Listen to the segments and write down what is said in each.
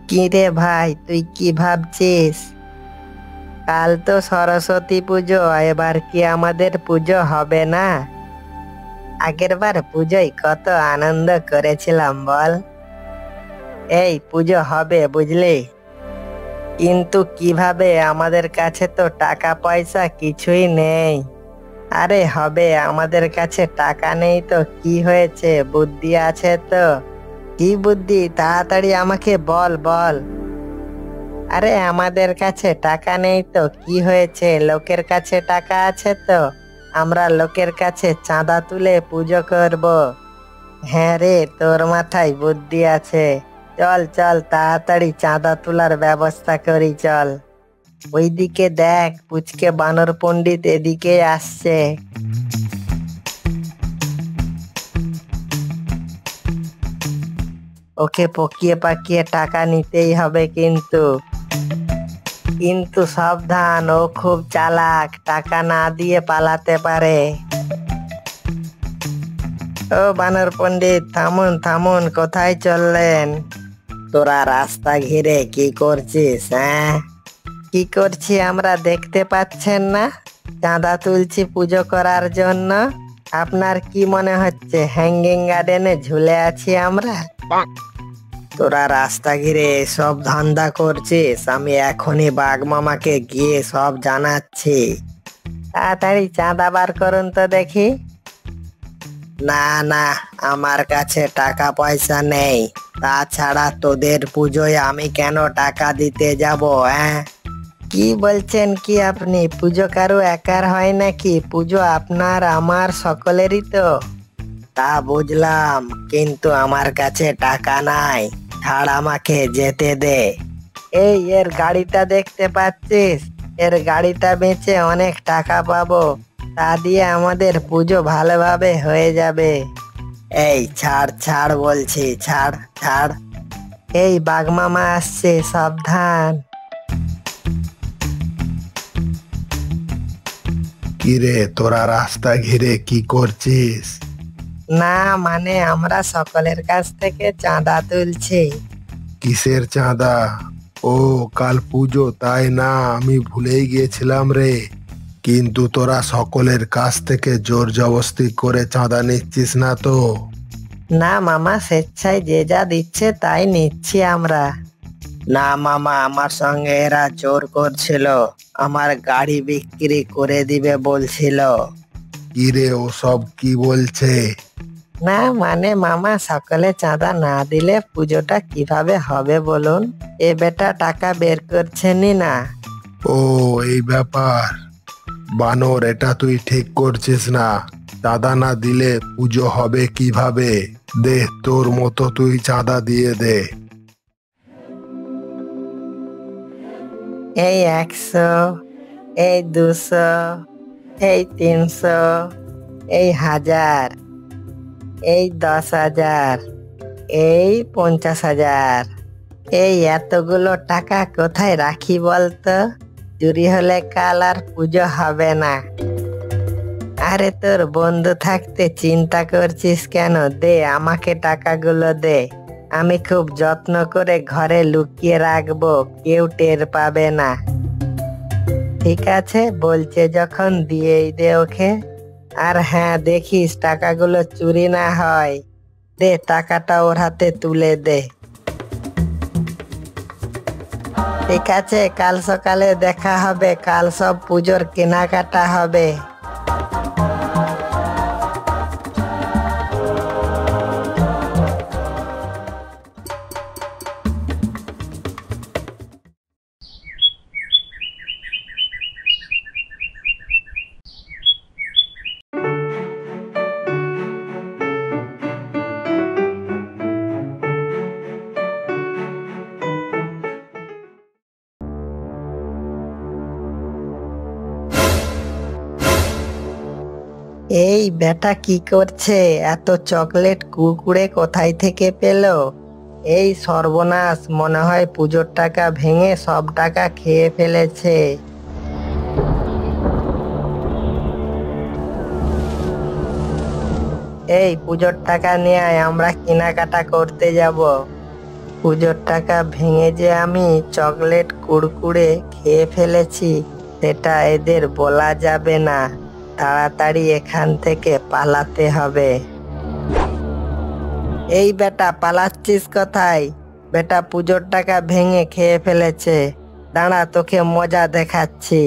কি রে ভাই, তুই কি ভাবছিস? কাল তো সরস্বতী পুজো, এবার কি আমাদের পুজো হবে না? আগের বার পুজোয় কত আনন্দ করেছিলাম বল। এই পুজো হবে বুঝলি, কিন্তু কিভাবে? আমাদের কাছে তো টাকা পয়সা কিছুই নেই। আরে হবে, আমাদের কাছে টাকা নেই তো কি হয়েছে, বুদ্ধি আছে তো। কি বুদ্ধি? তাড়াতাড়ি আমাকে বল বল। আরে আমাদের কাছে টাকা নেই তো কি হয়েছে, লোকের কাছে টাকা আছে তো। আমরা লোকের কাছে চাঁদা তুলে পুজো করব। হ্যাঁ রে, তোর মাথায় বুদ্ধি আছে। চল চল, তাড়াতাড়ি চাঁদা তোলার ব্যবস্থা করি চল। ওইদিকে দেখ, পুচকে বানর পণ্ডিত এদিকে আসছে। ওকে পকিয়ে পাকিয়ে টাকা নিতেই হবে কিন্তু। কিন্তু সাবধান, ও খুব চালাক, টাকা না দিয়ে পালাতে পারে। ও বানর পণ্ডিত, থামুন থামুন, কোথায় চললেন? তোরা রাস্তা ঘিরে কি করছিস? হ্যাঁ, কি করছি আমরা দেখতে পাচ্ছেন না? চাঁদা তুলছি পুজো করার জন্য। আপনার কি মনে হচ্ছে হ্যাঙ্গিং গার্ডেনে ঝুলে আছি আমরা? তোরা রাস্তা ঘিরে এসব ধান্দা করছিস, আমি এখনই বাঘ মামাকে গিয়ে সব জানাচ্ছি। তাড়াতাড়ি চাঁদা বার করুন তো দেখি। না না, আমার কাছে টাকা পয়সা নেই। তাছাড়া তোদের পুজোয় আমি কেন টাকা দিতে যাব? হ্যাঁ, কি বলছেন কি আপনি? পুজো কারো একার হয় নাকি? পুজো আপনার আমার সকলেরই তো। তা বুঝলাম, কিন্তু আমার কাছে টাকা নাই। ছাড়, আমাকে যেতে দে। এই এর গাড়িটা দেখতে পাচ্ছিস? এর গাড়িটা বেচে অনেক টাকা পাবো। তা দিয়ে আমাদের পুজো ভালোভাবে হয়ে যাবে। এই ছাড় ছাড় বলছি, ছাড় ছাড়। এই বাঘ মামা আসছে, সাবধান। কিরে, তোরা রাস্তা ঘিরে কি করছিস? না মানে, আমরা সকলের কাছ থেকে চাঁদা তুলছি। কিসের চাঁদা? ও, কাল পুজো তাই না, আমি ভুলেই গিয়েছিলাম রে। কিন্তু তোরা সকলের কাছ থেকে জোর জবরদস্তি করে চাঁদা নিচ্ছিস না তো? না মামা, স্বেচ্ছায় যে যা দিচ্ছে তাই নিচ্ছি আমরা। না মামা, আমার সঙ্গে এরা জোর করছিল, আমার গাড়ি বিক্রি করে দিবে বলছিল। কিরে, ও সব কি বলছে? না মানে মামা, সকলে চাঁদা না দিলে পুজোটা কিভাবে হবে বলুন? এ বেটা টাকা বের করছেনই না। ও, এই ব্যাপার। বানর, এটা তুই ঠিক করছিস না। চাঁদা না দিলে পুজো হবে কিভাবে? দে, তোর মতো তুই চাঁদা দিয়ে দে। এই 100, এই 200, এই 300, এই 1000, এই 10,000, এই 50,000। এই এতগুলো টাকা কোথায় রাখি বলতো? চুরি হলে কাল আর পুজো হবে না। আরে তোর বন্ধু থাকতে চিন্তা করছিস কেন? দে আমাকে টাকাগুলো দে। আমি খুব যত্ন করে ঘরে লুকিয়ে রাখবো, কেউ টের পাবে না। ঠিক আছে, বলছে যখন দিয়েই দে ওকে। আর হ্যাঁ, দেখিস টাকাগুলো চুরি না হয়। দে, টাকাটা ওর হাতে তুলে দে। ঠিক আছে, কাল সকালে দেখা হবে, কাল সব পুজোর কেনাকাটা হবে। এই বেটা কি করছে? এত চকলেট কুড়কুড়ে কোথায় থেকে পেলো? এই সর্বনাশ, মনে হয় পুজোর টাকা ভেঙে সব টাকা খেয়ে ফেলেছে। এই পুজোর টাকা নিয়ে আয়, আমরা কেনাকাটা করতে যাব। পুজোর টাকা ভেঙে যে আমি চকলেট কুড়কুড়ে খেয়ে ফেলেছি সেটা এদের বলা যাবে না। তাড়াতাড়ি এখান থেকে পালাতে হবে। এই বেটা, পালাচ্ছিস কোথায়? বেটা পুজোর টাকা ভেঙে খেয়ে ফেলেছে, দাঁড়া তোকে মজা দেখাচ্ছি।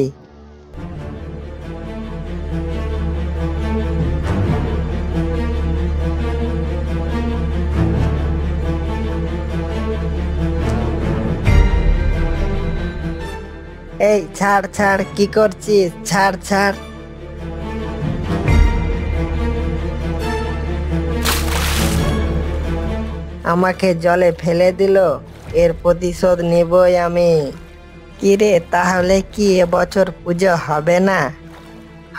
এই ছাড় ছাড়, কি করছিস? ছাড় ছাড়। আমাকে জলে ফেলে দিল, এর প্রতিশোধ নিবই আমি। কিরে, তাহলে কি এবছর পুজো হবে না?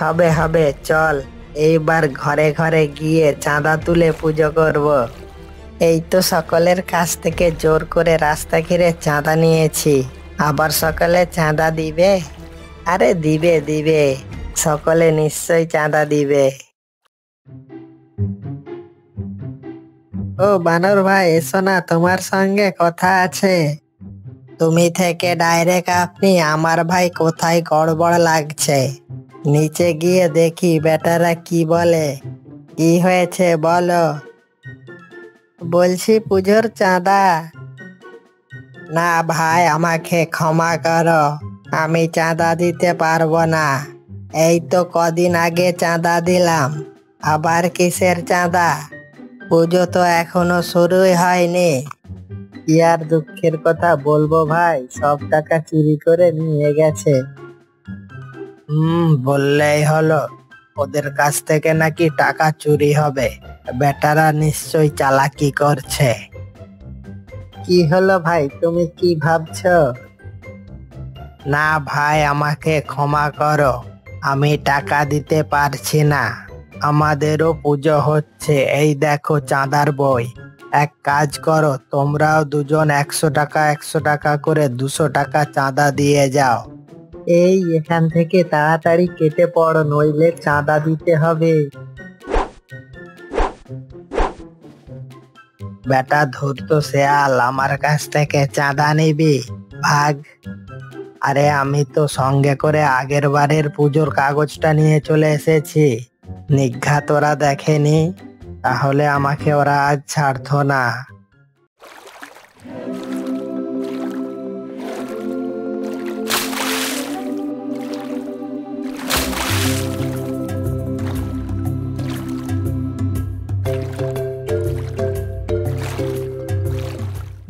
হবে হবে, চল এইবার ঘরে ঘরে গিয়ে চাঁদা তুলে পুজো করব। এই তো সকলের কাছ থেকে জোর করে রাস্তা ঘিরে চাঁদা নিয়েছি, আবার সকলে চাঁদা দিবে? আরে দিবে দিবে, সকলে নিশ্চয়ই চাঁদা দিবে। ও বানর ভাই, এসো না, তোমার সঙ্গে কথা আছে। তুমি থেকে ডাইরেক্ট আপনি, আমার ভাই কোথায় গড়বড় লাগছে। নিচে গিয়ে দেখি বেটারা কি বলে। কি হয়েছে বলো? বলছি পুজোর চাঁদা। না ভাই, আমাকে ক্ষমা করো, আমি চাঁদা দিতে পারবো না। এই তো কদিন আগে চাঁদা দিলাম, আবার কিসের চাঁদা? পুজো তো এখনো শুরুই হয়নি। কি আর দুঃখের কথা বলবো ভাই, সব টাকা চুরি করে নিয়ে গেছে। বললেই হলো, ওদের কাছ থেকে নাকি টাকা চুরি হবে? বেটারা নিশ্চয়ই চালাকি করছে। কি হলো ভাই, তুমি কি ভাবছো? না ভাই, আমাকে ক্ষমা করো, আমি টাকা দিতে পারছি না। আমাদেরও পুজো হচ্ছে, এই দেখো চাঁদার বই। এক কাজ করো, তোমরাও দুজন 100 টাকা 100 টাকা করে 200 টাকা চাঁদা দিয়ে যাও। এই এখান থেকে তাড়াতাড়ি কেটে পড়ো, নইলে চাঁদা দিতে হবে। বেটা ধূর্ত শেয়াল, আমার কাছ থেকে চাঁদা নিবি? ভাগ। আরে আমি তো সঙ্গে করে আগের বারের পুজোর কাগজটা নিয়ে চলে এসেছি। নিঘাত ওরা দেখেনি, তাহলে আমাকে ওরা আজ ছাড়তো না।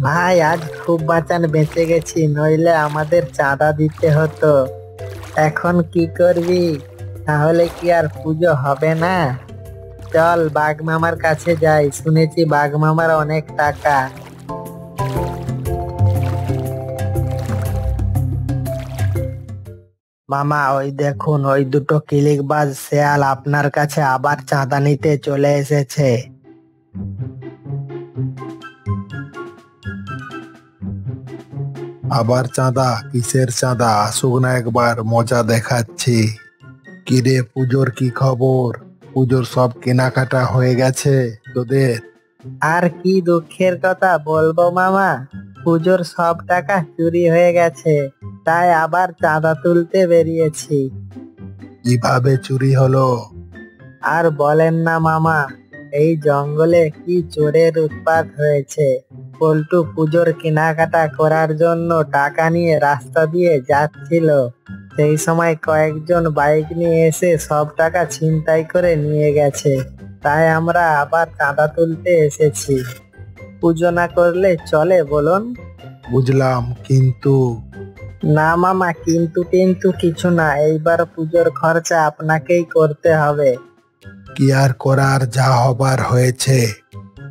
ভাই আজ খুব বাঁচান বেঁচে গেছি, নইলে আমাদের চাঁদা দিতে হতো। এখন কি করবি? তাহলে কি আর পুজো হবে না? চল বাঘ মামার কাছে যাই, শুনেছি বাঘ মামার অনেক টাকা। মামা, ওই দেখুন, ওই দুটো কিলিকবাজ শেয়াল আপনার কাছে আবার চাঁদা নিতে চলে এসেছে। আবার চাঁদা? কিসের চাঁদা? আসুক না একবার, মজা দেখাচ্ছি। কিরে, পুজোর কি খবর? পুজোর সব কেনাকাটা হয়ে গেছে তোদের? আর কি দুঃখের কথা বলবো মামা, পুজোর সব টাকা চুরি হয়ে গেছে, তাই আবার চাঁদা তুলতে বেরিয়েছি। কিভাবে চুরি হলো? আর বলেন না মামা, এই জঙ্গলে কি চোরের উৎপাত হয়েছে। পল্টু পুজোর কেনাকাটা করার জন্য টাকা নিয়ে রাস্তা দিয়ে যাচ্ছিল, সেই সময় কয়েকজন বাইক নিয়ে এসে সব টাকা ছিনতাই করে নিয়ে গেছে। তাই আমরা আবার চাঁদা তুলতে এসেছি। পুজো না করলে চলে বলুন? বুঝলাম, কিন্তু না মামা, কিন্তু কিন্তু কিছু না, এইবার পুজোর খরচা আপনাকেই করতে হবে। কি আর করার, যা হবার হয়েছে।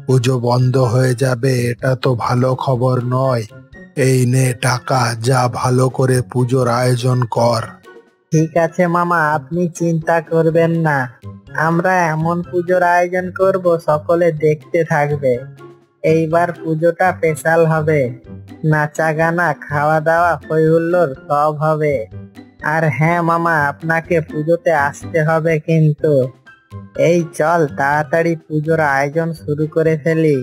পুজো বন্ধ হয়ে যাবে এটা তো ভালো খবর নয়। এই নে টাকা, যা ভালো করে পুজোর আয়োজন কর। ঠিক আছে মামা, আপনি চিন্তা করবেন না, আমরা এমন পুজোর আয়োজন করব সকলে দেখতে থাকবে। এইবার পুজোটা স্পেশাল হবে, নাচা গানা খাওয়া দাওয়া হই হুল্লোড় সব হবে। আর হ্যাঁ মামা, আপনাকে পুজোতে আসতে হবে কিন্তু। এই চল তাড়াতাড়ি পুজোর আয়োজন শুরু করে ফেলি।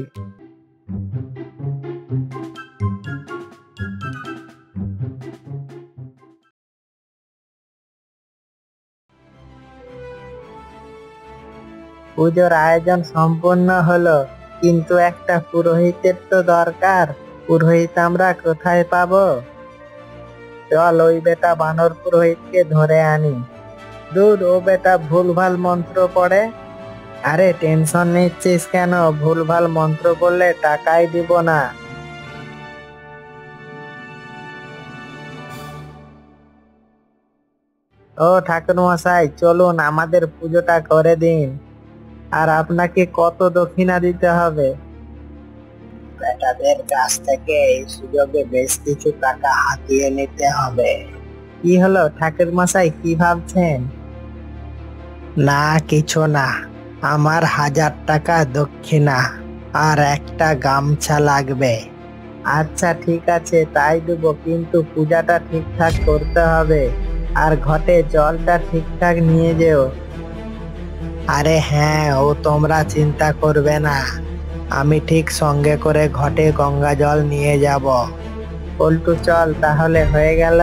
পুজোর আয়োজন সম্পূর্ণ হলো, কিন্তু একটা পুরোহিতের তো দরকার। পুরোহিত আমরা কোথায় পাবো? চল ওই বেটা বানর পুরোহিতকে ধরে আনি। দূর, ও বেটা ভুলভাল মন্ত্র পড়ে। আরে টেনশন নিচ্ছিস কেন? ভুলভাল মন্ত্র পড়লে টাকাই দিব না। ও ঠাকুর মশাই, চলুন আমাদের পুজোটা করে দিন। আর আপনাকে কত দক্ষিণা দিতে হবে? বেটাদের কাছ থেকে এই সুযোগে বেশ কিছু টাকা হাতিয়ে নিতে হবে। কি হলো ঠাকুর মশাই, কি ভাবছেন? না কিছু না, আমার 1000 টাকা দক্ষিণা আর একটা গামছা লাগবে। আচ্ছা ঠিক আছে, তাই দেবো, কিন্তু পূজাটা ঠিকঠাক করতে হবে। আর ঘটে জলটা ঠিকঠাক নিয়ে যেও। আরে হ্যাঁ, ও তোমরা চিন্তা করবে না, আমি ঠিক সঙ্গে করে ঘটে গঙ্গা জল নিয়ে যাব। পল্টু চল, তাহলে হয়ে গেল।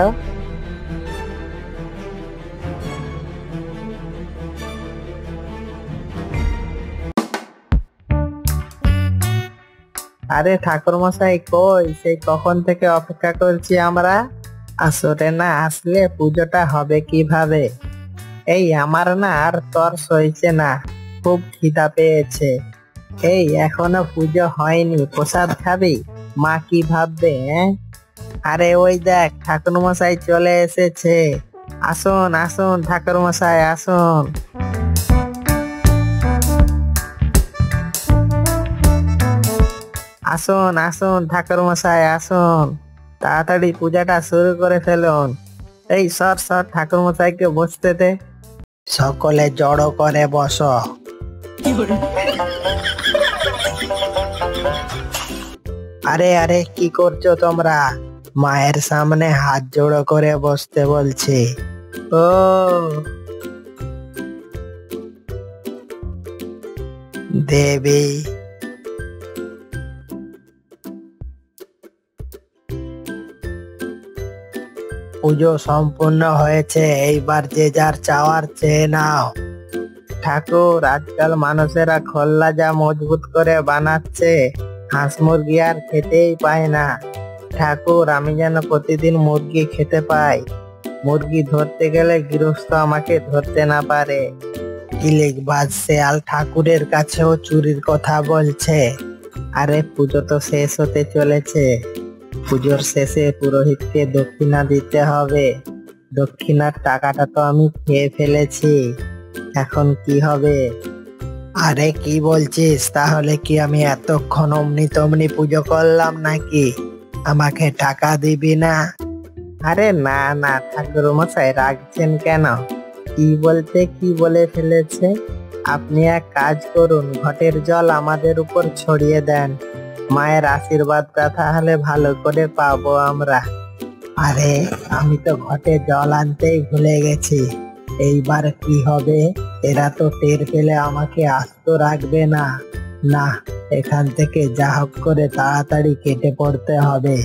আরে ঠাকুর মশাই কই? সেই কখন থেকে অপেক্ষা করছি আমরা। আসলে না আসলে পুজোটা হবে কিভাবে? এই আমার না আর তর সইছে না, খুব খিদা পেয়েছে। এই এখনো পুজো হয়নি, প্রসাদ খাবি? মা কি ভাববে? আরে ওই দেখ ঠাকুর মশাই চলে এসেছে। আসুন আসুন ঠাকুর মশাই আসুন। আসুন আসুন ঠাকুর মশাই আসুন, তাড়াতাড়ি পূজাটা শুরু করে ফেলুন। এই সর সর, ঠাকুর মশাইকে বসতে দে। সকলে জড়ো করে বসো। আরে আরে কি করছো তোমরা? মায়ের সামনে হাত জোড়ো করে বসতে বলছি। ও দেবী, পুজো সম্পূর্ণ হয়েছে, এইবার যে যার চাওয়ার চেয়ে নাও। ঠাকুর, আজকাল মানুষেরা খোল্লা যা মজবুত করে বানাচ্ছে, হাঁস মুরগি আর খেতেই পায় না। ঠাকুর, আমি যেন প্রতিদিন মুরগি খেতে পাই। মুরগি ধরতে গেলে গৃহস্থ আমাকে ধরতে না পারে। কিলিকবাজ শেয়াল ঠাকুরের কাছেও চুরির কথা বলছে। আরে পুজো তো শেষ হতে চলেছে, পুজোর শেষে পুরোহিতকে দক্ষিণা দিতে হবে। দক্ষিণার টাকাটা তো আমি খেয়ে ফেলেছি, এখন কি হবে? আরে কি বলছিস? তাহলে কি আমি এতক্ষণ অমনি তমনি পুজো করলাম নাকি? আমাকে টাকা দিবি না? আরে না না ঠাকুর মশাই, রাখছেন কেন? কি বলতে কি বলে ফেলেছে। আপনি এক কাজ করুন, ঘটের জল আমাদের উপর ছড়িয়ে দেন। মায়ের আশীর্বাদটা তাহলে ভালো করে পাবো আমরা। আরে আমি তো ঘটে জল আনতেই ভুলে গেছি, এইবার কি হবে? এরা তো টের পেলে আমাকে আস্ত রাখবে না। না, এখান থেকে যা হোক করে তাড়াতাড়ি কেটে পড়তে হবে।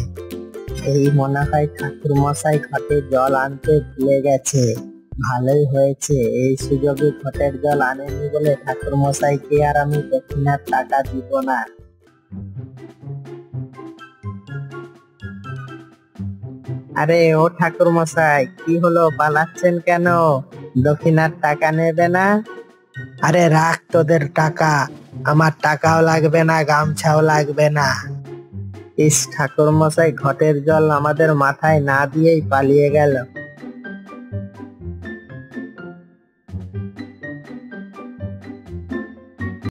এই মনে হয় ঠাকুর মশাই ঘটে জল আনতে ভুলে গেছে। ভালোই হয়েছে, এই সুযোগে ঘটের জল আনেনি বলে ঠাকুর মশাইকে আর আমি দক্ষিণার টাকা দিব না। আরে ও ঠাকুর মশাই, কি হলো, পালাচ্ছেন কেন? দক্ষিণার টাকা নেবে না? আরে রাখ তোদের টাকা, আমার টাকাও লাগবে না, গামছাও লাগবে না। ইস, ঠাকুর মশাই ঘটের জল আমাদের মাথায় না দিয়েই পালিয়ে গেল।